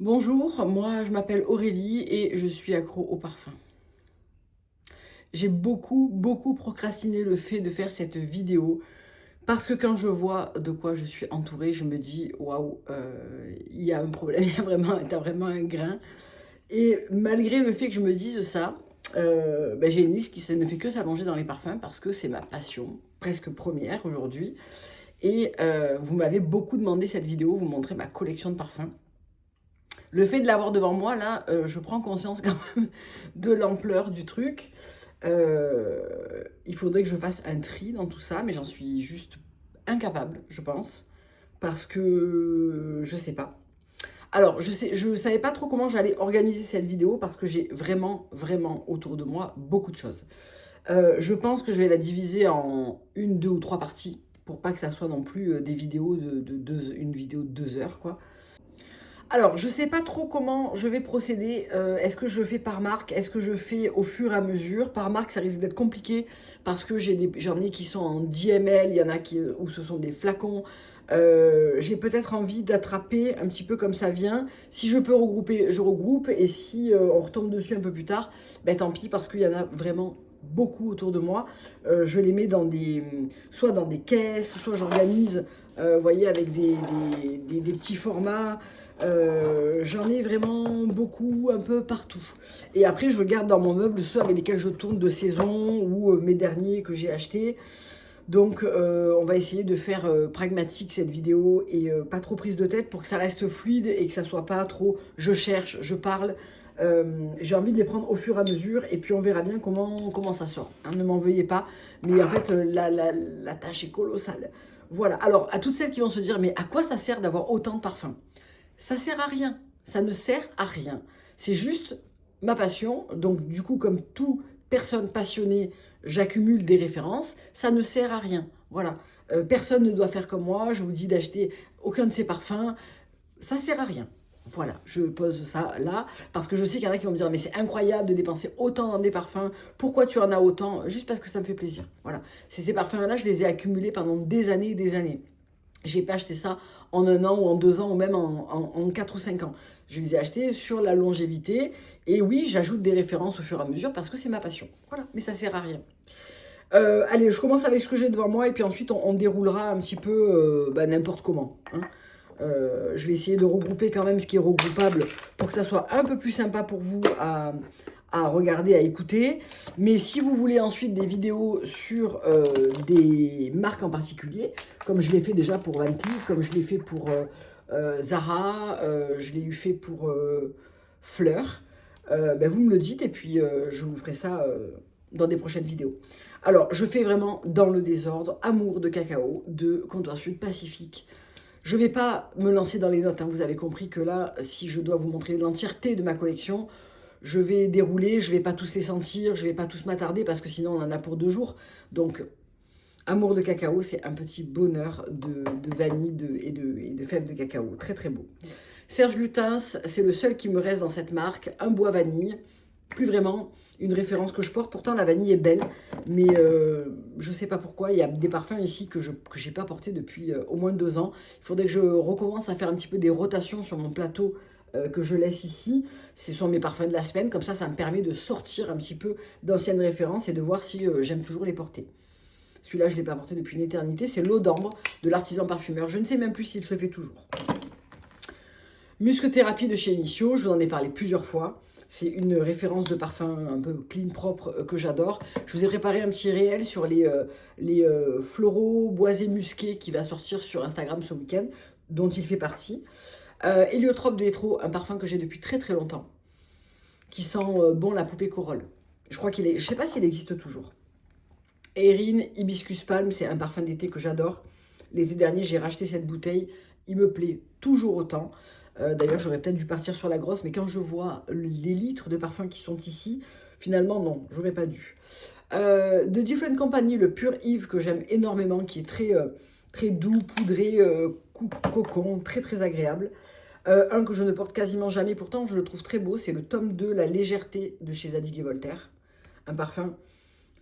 Bonjour, moi je m'appelle Aurélie et je suis accro au parfum. J'ai beaucoup procrastiné le fait de faire cette vidéo parce que quand je vois de quoi je suis entourée, je me dis waouh, il y a un problème, t'as vraiment un grain. Et malgré le fait que je me dise ça, j'ai une liste qui ne fait que s'allonger dans les parfums parce que c'est ma passion, presque première aujourd'hui. Et vous m'avez beaucoup demandé cette vidéo, vous montrer ma collection de parfums. Le fait de l'avoir devant moi, là, je prends conscience quand même de l'ampleur du truc. Il faudrait que je fasse un tri dans tout ça, mais j'en suis juste incapable, je pense, parce que je sais pas. Alors, je savais pas trop comment j'allais organiser cette vidéo parce que j'ai vraiment autour de moi beaucoup de choses. Je pense que je vais la diviser en une, deux ou trois parties pour pas que ça soit non plus des vidéos une vidéo de 2 heures, quoi. Alors, je sais pas trop comment je vais procéder. Est-ce que je fais par marque? Est-ce que je fais au fur et à mesure? Par marque, ça risque d'être compliqué parce que j'en ai qui sont en 10 ml, il y en a où ce sont des flacons. J'ai peut-être envie d'attraper un petit peu comme ça vient. Si je peux regrouper, je regroupe. Et si on retombe dessus un peu plus tard, ben tant pis parce qu'il y en a vraiment beaucoup autour de moi. Je les mets soit dans des caisses, soit j'organise, vous voyez, avec des petits formats. J'en ai vraiment beaucoup, un peu partout. Et après, je garde dans mon meuble ceux avec lesquels je tourne de saison ou mes derniers que j'ai achetés. Donc, on va essayer de faire pragmatique cette vidéo et pas trop prise de tête pour que ça reste fluide et que ça soit pas trop je cherche, je parle. J'ai envie de les prendre au fur et à mesure et puis on verra bien comment ça sort. Hein, ne m'en veuillez pas, mais en fait, la tâche est colossale. Voilà. Alors, à toutes celles qui vont se dire, mais à quoi ça sert d'avoir autant de parfums? Ça sert à rien. Ça ne sert à rien. C'est juste ma passion. Donc, du coup, comme toute personne passionnée, j'accumule des références. Ça ne sert à rien. Voilà. Personne ne doit faire comme moi. Je vous dis d'acheter aucun de ces parfums. Ça sert à rien. Voilà, je pose ça là, parce que je sais qu'il y en a qui vont me dire, mais c'est incroyable de dépenser autant dans des parfums, pourquoi tu en as autant? Juste parce que ça me fait plaisir. Voilà, ces parfums-là, je les ai accumulés pendant des années et des années. J'ai pas acheté ça en 1 an ou en 2 ans ou même en 4 ou 5 ans. Je les ai achetés sur la longévité. Et oui, j'ajoute des références au fur et à mesure parce que c'est ma passion. Voilà, mais ça sert à rien. Allez, je commence avec ce que j'ai devant moi et puis ensuite on déroulera un petit peu n'importe comment. Hein. Je vais essayer de regrouper quand même ce qui est regroupable pour que ça soit un peu plus sympa pour vous à regarder, à écouter. Mais si vous voulez ensuite des vidéos sur des marques en particulier, comme je l'ai fait déjà pour Van Cleef, comme je l'ai fait pour Zara, je l'ai eu fait pour Fleur, vous me le dites et puis je vous ferai ça dans des prochaines vidéos. Alors, je fais vraiment dans le désordre, Amour de cacao de Comptoir Sud Pacifique. Je ne vais pas me lancer dans les notes, hein. Vous avez compris que là, si je dois vous montrer l'entièreté de ma collection, je vais dérouler, je ne vais pas tous les sentir, je ne vais pas tous m'attarder parce que sinon on en a pour 2 jours. Donc, Amour de cacao, c'est un petit bonheur de vanille et de fèves de cacao. Très très beau. Serge Lutens, c'est le seul qui me reste dans cette marque, un bois vanille. Plus vraiment une référence que je porte. Pourtant, la vanille est belle, mais je ne sais pas pourquoi. Il y a des parfums ici que je n'ai pas porté depuis au moins 2 ans. Il faudrait que je recommence à faire un petit peu des rotations sur mon plateau que je laisse ici. Ce sont mes parfums de la semaine. Comme ça me permet de sortir un petit peu d'anciennes références et de voir si j'aime toujours les porter. Celui-là, je ne l'ai pas porté depuis une éternité. C'est l'eau d'ambre de l'artisan parfumeur. Je ne sais même plus s'il se fait toujours. Muscothérapie de chez Initio, je vous en ai parlé plusieurs fois. C'est une référence de parfum un peu clean, propre, que j'adore. Je vous ai préparé un petit réel sur les floraux boisés musqués qui va sortir sur Instagram ce week-end, dont il fait partie. Héliotrope de Hétro, un parfum que j'ai depuis très très longtemps, qui sent bon la poupée Corolle. Je crois qu'il est, je sais pas s'il existe toujours. Erin Hibiscus Palm, c'est un parfum d'été que j'adore. L'été dernier, j'ai racheté cette bouteille. Il me plaît toujours autant. D'ailleurs, j'aurais peut-être dû partir sur la grosse, mais quand je vois les litres de parfums qui sont ici, finalement, non, j'aurais pas dû. The Different Company, le pur Yves que j'aime énormément, qui est très doux, poudré, cocon, très très agréable. Un que je ne porte quasiment jamais, pourtant je le trouve très beau, c'est le tome 2, La légèreté de chez Zadig et Voltaire. Un parfum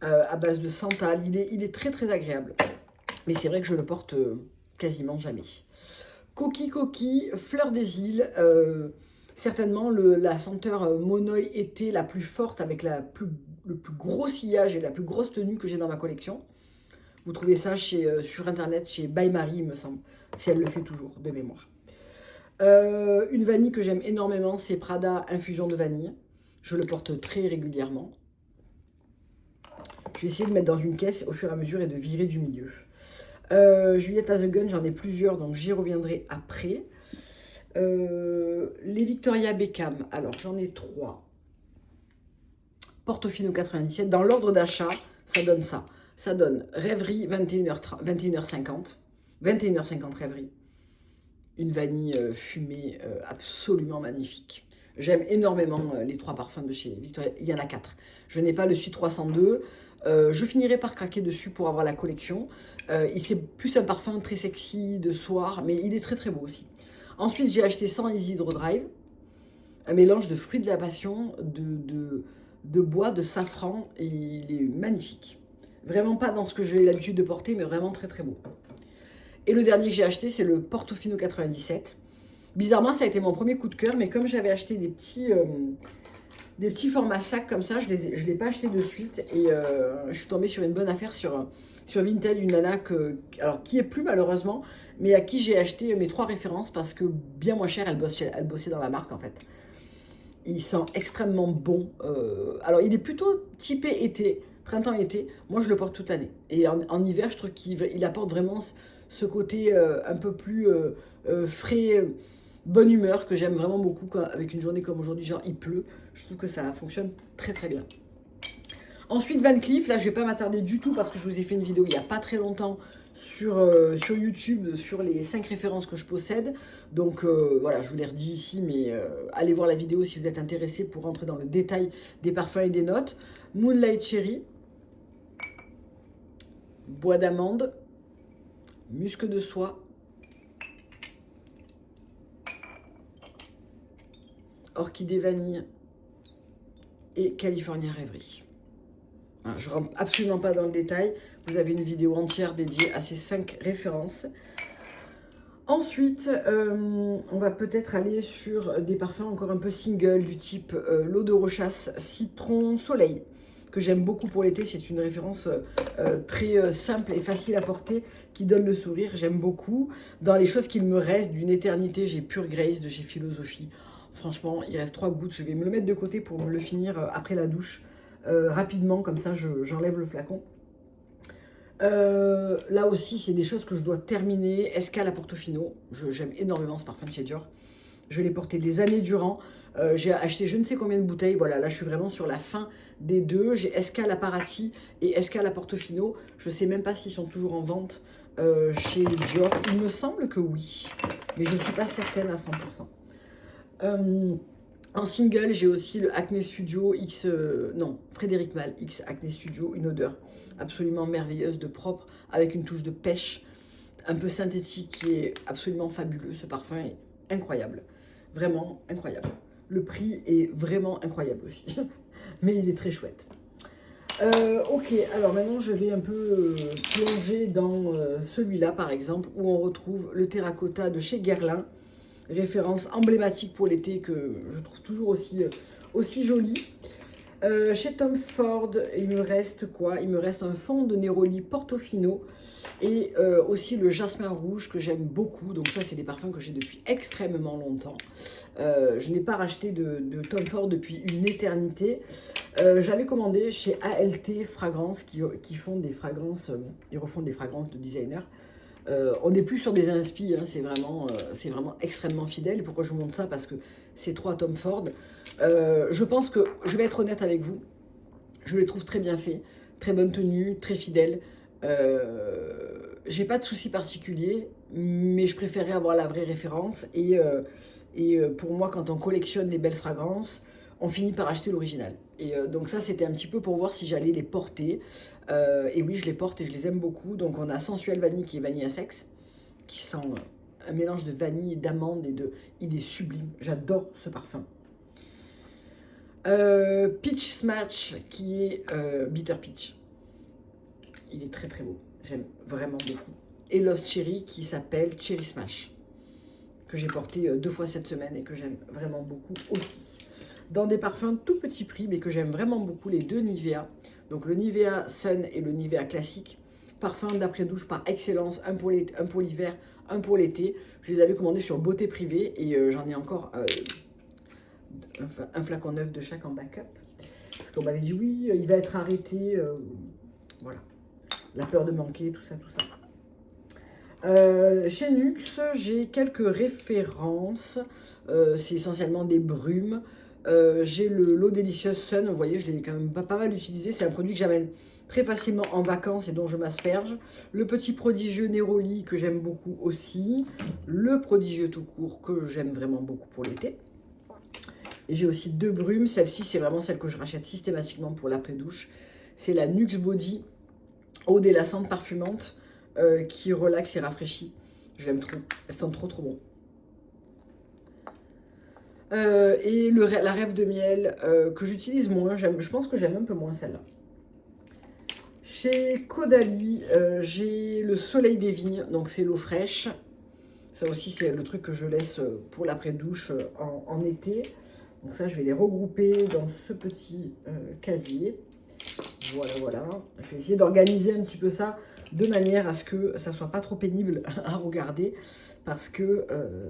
à base de santal, il est très très agréable. Mais c'est vrai que je le porte quasiment jamais. Coquille, Fleur des îles, certainement la senteur Monoï été la plus forte avec le plus gros sillage et la plus grosse tenue que j'ai dans ma collection. Vous trouvez ça sur internet chez By Marie, il me semble, si elle le fait toujours, de mémoire. Une vanille que j'aime énormément, c'est Prada Infusion de vanille. Je le porte très régulièrement. Je vais essayer de mettre dans une caisse au fur et à mesure et de virer du milieu. Juliette Has a Gun, j'en ai plusieurs, donc j'y reviendrai après. Les Victoria Beckham, alors j'en ai 3. Portofino 97, dans l'ordre d'achat, ça donne ça. Ça donne Rêverie 21h50, 21h50 Rêverie. Une vanille fumée absolument magnifique. J'aime énormément les 3 parfums de chez Victoria. Il y en a 4. Je n'ai pas le Suite 302. Je finirai par craquer dessus pour avoir la collection. C'est plus un parfum très sexy de soir, mais il est très très beau aussi. Ensuite, j'ai acheté 100 Isidro Drive, un mélange de fruits de la passion, de bois, de safran, et il est magnifique. Vraiment pas dans ce que j'ai l'habitude de porter, mais vraiment très très beau. Et le dernier que j'ai acheté, c'est le Portofino 97. Bizarrement, ça a été mon premier coup de cœur, mais comme j'avais acheté des petits formats sacs comme ça, je ne l'ai pas acheté de suite. Et je suis tombée sur une bonne affaire sur Vinted, une nana qui est plus malheureusement, mais à qui j'ai acheté mes 3 références parce que bien moins cher, elle bossait dans la marque en fait. Il sent extrêmement bon. Alors il est plutôt typé été, printemps-été. Moi je le porte toute l'année. Et en hiver, je trouve qu'il apporte vraiment ce côté un peu plus frais, bonne humeur que j'aime vraiment beaucoup avec une journée comme aujourd'hui, genre il pleut. Je trouve que ça fonctionne très très bien. Ensuite Van Cleef, là je vais pas m'attarder du tout parce que je vous ai fait une vidéo il n'y a pas très longtemps sur YouTube sur les 5 références que je possède. Donc voilà, je vous les redis ici, mais allez voir la vidéo si vous êtes intéressé pour rentrer dans le détail des parfums et des notes. Moonlight Cherry, bois d'amande, musc de soie, orchidée vanille et California Rêverie. Je ne rentre absolument pas dans le détail. Vous avez une vidéo entière dédiée à ces 5 références. Ensuite, on va peut-être aller sur des parfums encore un peu single du type l'eau de Rochas Citron Soleil, que j'aime beaucoup pour l'été. C'est une référence très simple et facile à porter qui donne le sourire. J'aime beaucoup. Dans les choses qu'il me reste d'une éternité, j'ai Pure Grace de chez Philosophie. Franchement, il reste 3 gouttes. Je vais me le mettre de côté pour me le finir après la douche. Rapidement, comme ça j'enlève le flacon. Là aussi, c'est des choses que je dois terminer. Escale à Portofino. J'aime énormément ce parfum de chez Dior. Je l'ai porté des années durant. J'ai acheté je ne sais combien de bouteilles. Voilà, là, je suis vraiment sur la fin des 2. J'ai Escale à Parati et Escale à Portofino. Je ne sais même pas s'ils sont toujours en vente chez Dior. Il me semble que oui, mais je ne suis pas certaine à 100%. En single, j'ai aussi le Acne Studio X, Frédéric Malle X Acne Studio, une odeur absolument merveilleuse de propre, avec une touche de pêche, un peu synthétique, qui est absolument fabuleux. Ce parfum est incroyable, vraiment incroyable. Le prix est vraiment incroyable aussi, mais il est très chouette. Ok, alors maintenant je vais un peu plonger dans celui-là par exemple, où on retrouve le terracotta de chez Guerlain, référence emblématique pour l'été que je trouve toujours aussi jolie. Chez Tom Ford, il me reste quoi? Il me reste un fond de Neroli Portofino et aussi le jasmin rouge que j'aime beaucoup. Donc ça, c'est des parfums que j'ai depuis extrêmement longtemps. Je n'ai pas racheté de Tom Ford depuis une éternité. J'avais commandé chez ALT Fragrances qui font des fragrances, ils refont des fragrances de designers. On n'est plus sur des inspi, hein, c'est vraiment extrêmement fidèle. Et pourquoi je vous montre ça? Parce que ces 3 Tom Ford, je pense que, je vais être honnête avec vous, je les trouve très bien faits, très bonne tenue, très fidèles. J'ai pas de soucis particuliers, mais je préférais avoir la vraie référence. Et pour moi, quand on collectionne les belles fragrances, on finit par acheter l'original. Et donc ça, c'était un petit peu pour voir si j'allais les porter. Et oui, je les porte et je les aime beaucoup. Donc on a Sensuel Vanille qui est vanille à sexe, qui sent un mélange de vanille et d'amande il est sublime. J'adore ce parfum. Peach Smash qui est Bitter Peach. Il est très très beau. J'aime vraiment beaucoup. Et Lost Cherry qui s'appelle Cherry Smash. que j'ai porté 2 fois cette semaine et que j'aime vraiment beaucoup aussi. Dans des parfums tout petit prix, mais que j'aime vraiment beaucoup, les deux Nivea. Donc le Nivea Sun et le Nivea classique. Parfum d'après-douche par excellence, un pour l'hiver, un pour l'été. Je les avais commandés sur Beauté Privée et j'en ai encore un flacon neuf de chaque en backup. Parce qu'on m'avait dit oui, il va être arrêté. Voilà. La peur de manquer, tout ça, tout ça. Chez Nuxe, j'ai quelques références. C'est essentiellement des brumes. J'ai l'eau délicieuse Sun, vous voyez, je l'ai quand même pas mal utilisé. C'est un produit que j'amène très facilement en vacances et dont je m'asperge. Le petit prodigieux Neroli que j'aime beaucoup aussi. Le prodigieux tout court que j'aime vraiment beaucoup pour l'été. Et j'ai aussi deux brumes. Celle-ci, c'est vraiment celle que je rachète systématiquement pour l'après-douche. C'est la Nuxe Body, eau délassante parfumante, qui relaxe et rafraîchit. Je l'aime trop. Elle sent trop trop bon. Et la rêve de miel que j'utilise moins. Je pense que j'aime un peu moins celle-là. Chez Caudalie, j'ai le soleil des vignes. Donc c'est l'eau fraîche. Ça aussi, c'est le truc que je laisse pour l'après-douche en été. Donc ça, je vais les regrouper dans ce petit casier. Voilà, voilà. Je vais essayer d'organiser un petit peu ça de manière à ce que ça soit pas trop pénible à regarder. Parce que,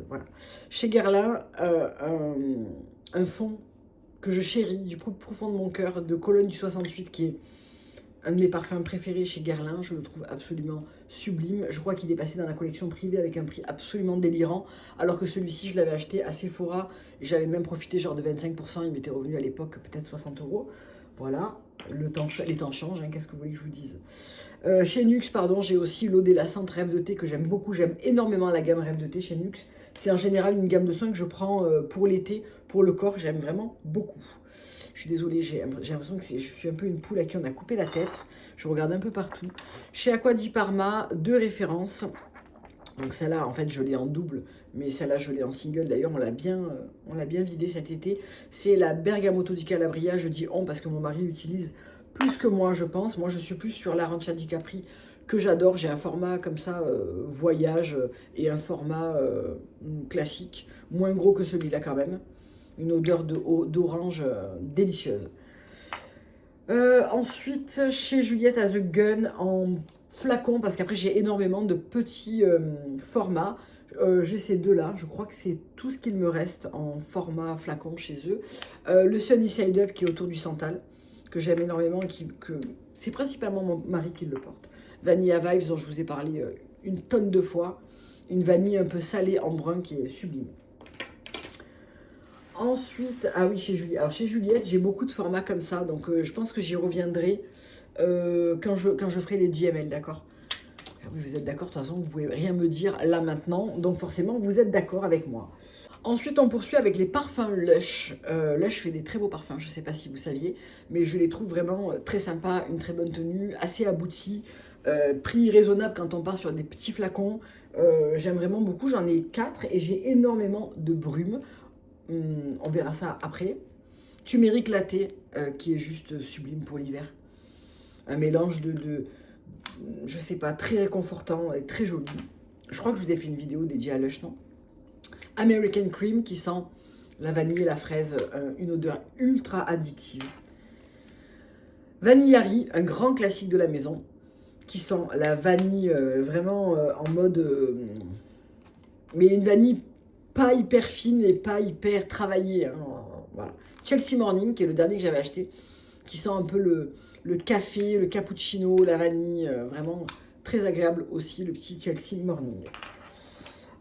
voilà. Chez Guerlain, un fond que je chéris du plus profond de mon cœur, de Cologne du 68, qui est un de mes parfums préférés chez Guerlain. Je le trouve absolument sublime. Je crois qu'il est passé dans la collection privée avec un prix absolument délirant. Alors que celui-ci, je l'avais acheté à Sephora. Et j'avais même profité genre de 25%. Il m'était revenu à l'époque peut-être 60 €. Voilà. Les temps changent, hein, qu'est-ce que vous voulez que je vous dise. Chez Nuxe, pardon, j'ai aussi l'eau délassante Rêve de thé que j'aime beaucoup. J'aime énormément la gamme Rêve de thé chez Nuxe. C'est en général une gamme de soins que je prends pour l'été, pour le corps. J'aime vraiment beaucoup. Je suis désolée, j'ai l'impression que je suis un peu une poule à qui on a coupé la tête. Je regarde un peu partout. Chez Acqua di Parma, deux références. Donc celle-là, en fait, je l'ai en double, mais celle-là, je l'ai en single. D'ailleurs, on l'a bien vidé cet été. C'est la Bergamotto di Calabria. Je dis on parce que mon mari l'utilise plus que moi, je pense. Moi, je suis plus sur l'Arancia di Capri, que j'adore. J'ai un format comme ça, voyage, et un format classique, moins gros que celui-là quand même. Une odeur d'orange délicieuse. Ensuite, chez Juliette à The Gun, en flacon, parce qu'après j'ai énormément de petits formats. J'ai ces deux-là, je crois que c'est tout ce qu'il me reste en format flacon chez eux. Le Sunny Side Up qui est autour du Santal, que j'aime énormément et que c'est principalement mon mari qui le porte. Vanilla Vibes dont je vous ai parlé une tonne de fois. Une vanille un peu salée en brun qui est sublime. Ensuite, ah oui, chez Juliette. Alors chez Juliette, j'ai beaucoup de formats comme ça, donc je pense que j'y reviendrai quand je ferai les 10 ml, d'accord? Ah oui, vous êtes d'accord, de toute façon, vous ne pouvez rien me dire là maintenant, donc forcément, vous êtes d'accord avec moi. Ensuite, on poursuit avec les parfums Lush. Lush fait des très beaux parfums, je ne sais pas si vous saviez, mais je les trouve vraiment très sympas, une très bonne tenue, assez aboutie, prix raisonnable quand on part sur des petits flacons. J'aime vraiment beaucoup, j'en ai 4 et j'ai énormément de brume. On verra ça après. Turmeric latte, qui est juste sublime pour l'hiver. Un mélange je sais pas, très réconfortant et très joli. Je crois que je vous ai fait une vidéo dédiée à Lush, non? American Cream, qui sent la vanille et la fraise, une odeur ultra addictive. Vanillari, un grand classique de la maison, qui sent la vanille vraiment en mode... mais une vanille pas hyper fine et pas hyper travaillée. Hein, voilà. Chelsea Morning, qui est le dernier que j'avais acheté, qui sent un peu le café, le cappuccino, la vanille, vraiment très agréable aussi, le petit Chelsea Morning.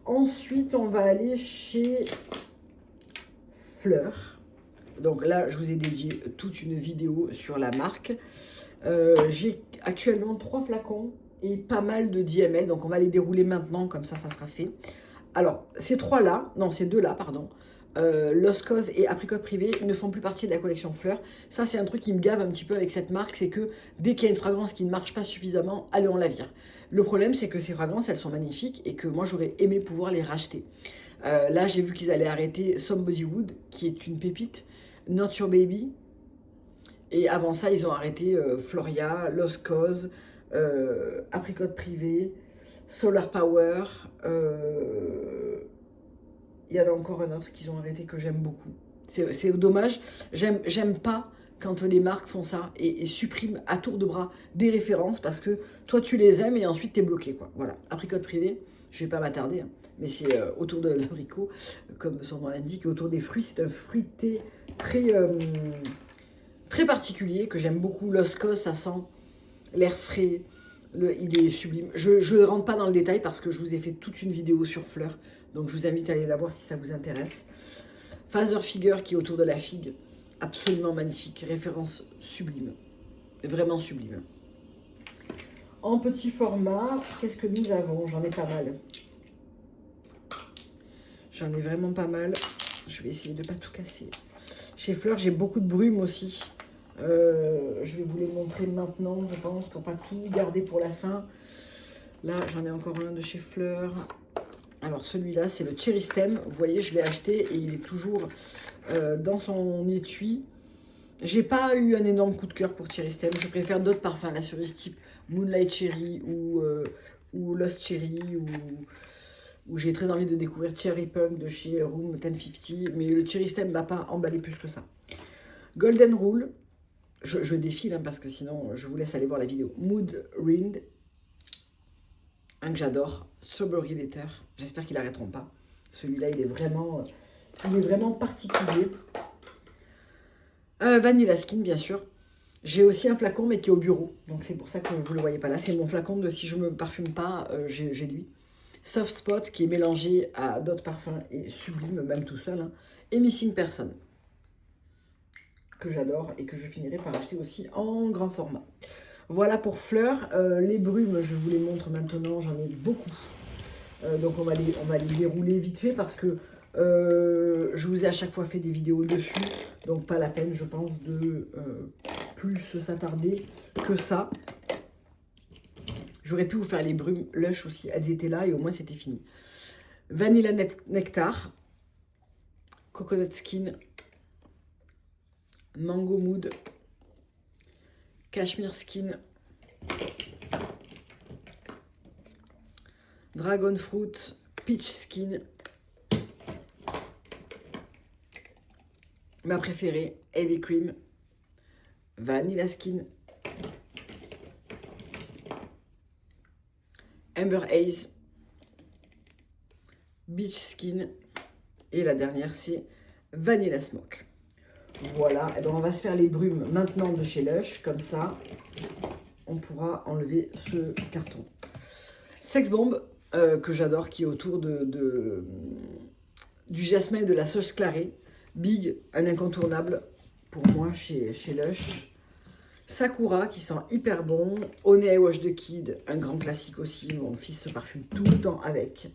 Ensuite, on va aller chez Fleur. Donc là, je vous ai dédié toute une vidéo sur la marque. J'ai actuellement 3 flacons et pas mal de 10 ml, donc on va les dérouler maintenant, comme ça sera fait. Alors, ces deux-là, pardon, Lost Cause et Apricot Privé ne font plus partie de la collection Fleur. Ça, c'est un truc qui me gave un petit peu avec cette marque, c'est que dès qu'il y a une fragrance qui ne marche pas suffisamment, allez, on la vire. Le problème, c'est que ces fragrances, elles sont magnifiques et que moi, j'aurais aimé pouvoir les racheter. Là, j'ai vu qu'ils allaient arrêter Somebody Wood, qui est une pépite, Not Your Baby. Et avant ça, ils ont arrêté Floria, Lost Cause, Apricot Privé, Solar Power, il y en a encore un autre qu'ils ont arrêté que j'aime beaucoup. C'est dommage, j'aime pas quand les marques font ça et suppriment à tour de bras des références parce que toi tu les aimes et ensuite t'es bloqué quoi. Voilà, apricot privé, je vais pas m'attarder, hein, mais c'est autour de l'abricot, comme son nom l'indique, autour des fruits. C'est un fruité très, très particulier que j'aime beaucoup. L'oscos, ça sent l'air frais, il est sublime. Je ne rentre pas dans le détail parce que je vous ai fait toute une vidéo sur fleurs, donc je vous invite à aller la voir si ça vous intéresse. Father Figure qui est autour de la figue, absolument magnifique, référence sublime, vraiment sublime. En petit format, qu'est-ce que nous avons? J'en ai pas mal. J'en ai vraiment pas mal. Je vais essayer de ne pas tout casser. Chez Fleur, j'ai beaucoup de brume aussi. Je vais vous les montrer maintenant, je pense, pour pas tout garder pour la fin. Là, j'en ai encore un de chez Fleur. Alors, celui-là, c'est le Cherry Stem. Vous voyez, je l'ai acheté et il est toujours dans son étui. J'ai pas eu un énorme coup de cœur pour Cherry Stem. Je préfère d'autres parfums, la cerise type Moonlight Cherry ou Lost Cherry où j'ai très envie de découvrir Cherry Punk de chez Room 1050. Mais le Cherry Stem ne m'a pas emballé plus que ça. Golden Rule. Je défile hein, parce que sinon je vous laisse aller voir la vidéo. Mood Ring, un que j'adore. Strawberry Letter. J'espère qu'ils n'arrêteront pas. Celui-là, il est vraiment particulier. Vanilla Skin, bien sûr. J'ai aussi un flacon, mais qui est au bureau. Donc c'est pour ça que vous ne le voyez pas là. C'est mon flacon de si je ne me parfume pas, j'ai lui. Soft Spot, qui est mélangé à d'autres parfums et sublime, même tout seul. Hein. Et Missing Person, que j'adore et que je finirai par acheter aussi en grand format. Voilà pour Fleur. Les brumes, je vous les montre maintenant, j'en ai beaucoup. Donc on va les dérouler vite fait parce que je vous ai à chaque fois fait des vidéos dessus. Donc pas la peine, je pense, de plus s'attarder que ça. J'aurais pu vous faire les brumes Lush aussi, elles étaient là et au moins c'était fini. Vanilla Nectar, Coconut Skin, Mango Mood, Cashmere Skin, Dragon Fruit, Peach Skin, ma préférée, Heavy Cream, Vanilla Skin, Amber Haze, Beach Skin, et la dernière c'est Vanilla Smoke. Voilà, et ben on va se faire les brumes maintenant de chez Lush, comme ça on pourra enlever ce carton. Sex Bomb, que j'adore, qui est autour du jasmin et de la sauge clarée. Big, un incontournable pour moi chez Lush. Sakura, qui sent hyper bon. Honey I Wash the Kid, un grand classique aussi. Mon fils se parfume tout le temps avec.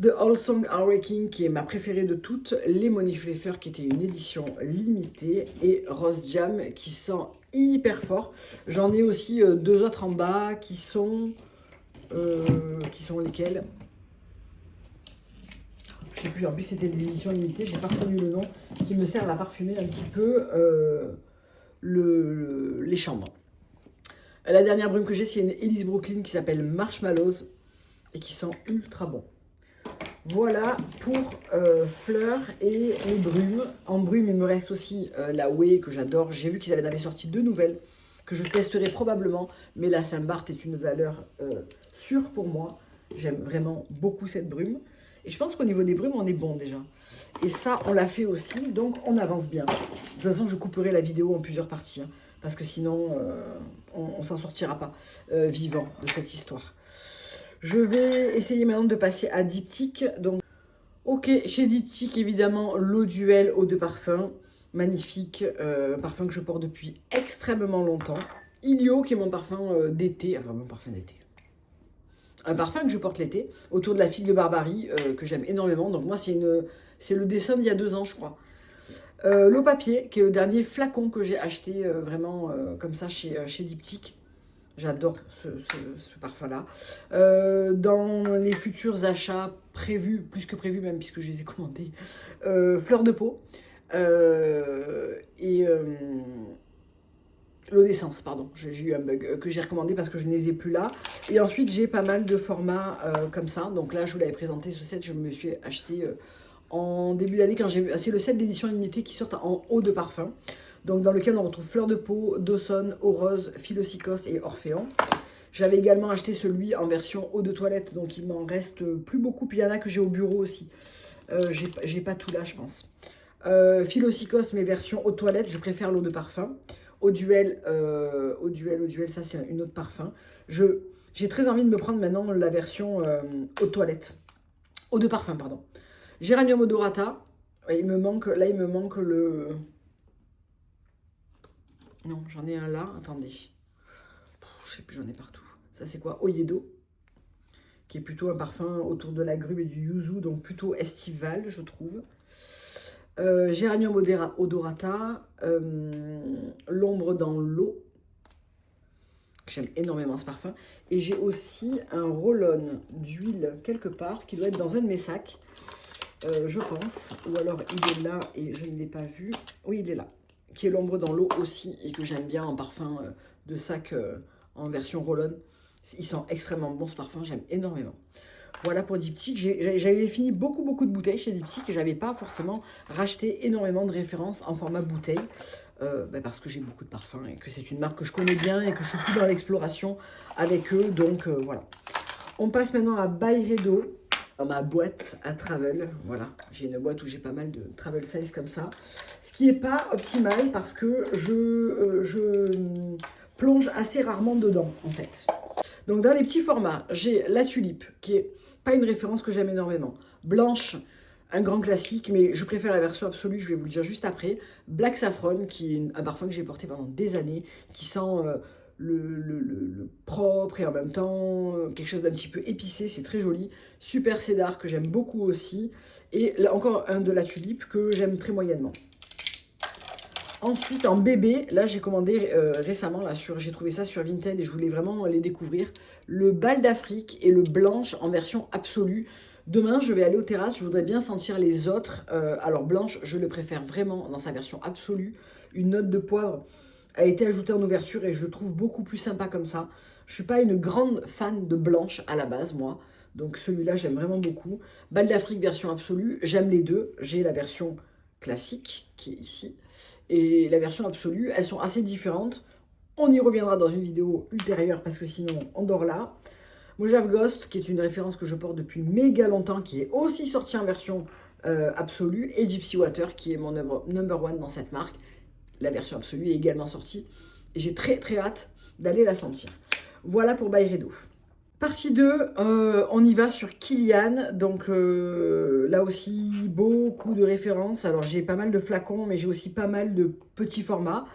The All Song Awakening, qui est ma préférée de toutes. Lemony Flavour, qui était une édition limitée. Et Rose Jam, qui sent hyper fort. J'en ai aussi deux autres en bas qui sont lesquels? Je sais plus, en plus c'était des éditions limitées, j'ai pas retenu le nom, qui me servent à parfumer un petit peu les chambres. La dernière brume que j'ai, c'est une Elise Brooklyn qui s'appelle Marshmallows et qui sent ultra bon. Voilà pour Fleur et les brumes. En brume, il me reste aussi la Way que j'adore. J'ai vu qu'ils avaient sorti 2 nouvelles que je testerai probablement, mais la Saint-Barth est une valeur sûre pour moi. J'aime vraiment beaucoup cette brume. Et je pense qu'au niveau des brumes, on est bon déjà. Et ça, on l'a fait aussi, donc on avance bien. De toute façon, je couperai la vidéo en plusieurs parties, hein, parce que sinon, on ne s'en sortira pas vivant de cette histoire. Je vais essayer maintenant de passer à Diptyque. Donc, ok, chez Diptyque, évidemment, l'eau duel eau de parfum. Magnifique, parfum que je porte depuis extrêmement longtemps. Ilio, qui est mon parfum d'été, enfin mon parfum d'été. Un parfum que je porte l'été, autour de la figue de Barbarie, que j'aime énormément. Donc moi, c'est le dessin d'il y a 2 ans, je crois. L'eau papier, qui est le dernier flacon que j'ai acheté vraiment comme ça chez Diptyque. J'adore ce parfum-là. Dans les futurs achats prévus, plus que prévus même, puisque je les ai commandés, fleur de peau. l'eau d'essence, pardon. J'ai eu un bug que j'ai recommandé parce que je ne les ai plus là. Et ensuite, j'ai pas mal de formats comme ça. Donc là, je vous l'avais présenté, ce set, je me suis acheté en début d'année quand j'ai vu. C'est le set d'édition limitée qui sort en eau de parfum. Donc dans lequel on retrouve Fleur de Peau, Dawson, Eau Rose, Philosykos et Orphéon. J'avais également acheté celui en version eau de toilette, donc il m'en reste plus beaucoup. Puis il y en a que j'ai au bureau aussi. J'ai pas tout là, je pense. Philosykos, mais version eau de toilette, je préfère l'eau de parfum. Au duel, ça c'est une eau de parfum. J'ai très envie de me prendre maintenant la version eau de toilette. Eau de parfum, pardon. Géranium odorata. Ouais, il me manque le... Non, j'en ai un là, attendez. Je sais plus, j'en ai partout. Ça c'est quoi? Oyedo, qui est plutôt un parfum autour de la grume et du yuzu, donc plutôt estival, je trouve. Géranium odorata, l'ombre dans l'eau, que j'aime énormément ce parfum. Et j'ai aussi un roll-on d'huile quelque part, qui doit être dans un de mes sacs, je pense. Ou alors il est là et je ne l'ai pas vu. Oui, il est là. Qui est l'ombre dans l'eau aussi, et que j'aime bien en parfum de sac en version roll-on. Il sent extrêmement bon ce parfum, j'aime énormément. Voilà pour Diptyque. J'avais fini beaucoup de bouteilles chez Diptyque et j'avais pas forcément racheté énormément de références en format bouteille. Parce que j'ai beaucoup de parfums et que c'est une marque que je connais bien et que je suis plus dans l'exploration avec eux. Donc voilà. On passe maintenant à Byredo, dans ma boîte à travel. Voilà, j'ai une boîte où j'ai pas mal de travel size comme ça. Ce qui n'est pas optimal parce que je plonge assez rarement dedans en fait. Donc dans les petits formats, j'ai la tulipe, qui est pas une référence que j'aime énormément. Blanche, un grand classique, mais je préfère la version absolue, je vais vous le dire juste après. Black Saffron, qui est un parfum que j'ai porté pendant des années, qui sent le propre et en même temps quelque chose d'un petit peu épicé, c'est très joli. Super Cédar, que j'aime beaucoup aussi. Et là, encore un de la tulipe que j'aime très moyennement. Ensuite, en bébé, là j'ai commandé récemment, j'ai trouvé ça sur Vinted et je voulais vraiment les découvrir. Le Bal d'Afrique et le Blanche en version absolue. Demain, je vais aller aux terrasses, je voudrais bien sentir les autres. Alors Blanche, je le préfère vraiment dans sa version absolue. Une note de poivre a été ajoutée en ouverture et je le trouve beaucoup plus sympa comme ça. Je ne suis pas une grande fan de Blanche à la base, moi. Donc celui-là, j'aime vraiment beaucoup. Bal d'Afrique version absolue, j'aime les deux. J'ai la version classique qui est ici et la version absolue, elles sont assez différentes. On y reviendra dans une vidéo ultérieure parce que sinon on dort là. Mojave Ghost, qui est une référence que je porte depuis méga longtemps, qui est aussi sortie en version absolue, et Gypsy Water, qui est mon number one dans cette marque. La version absolue est également sortie et j'ai très hâte d'aller la sentir. Voilà pour Byredo. Partie 2, on y va sur Kilian, donc là aussi beaucoup de références. Alors j'ai pas mal de flacons, mais j'ai aussi pas mal de petits formats.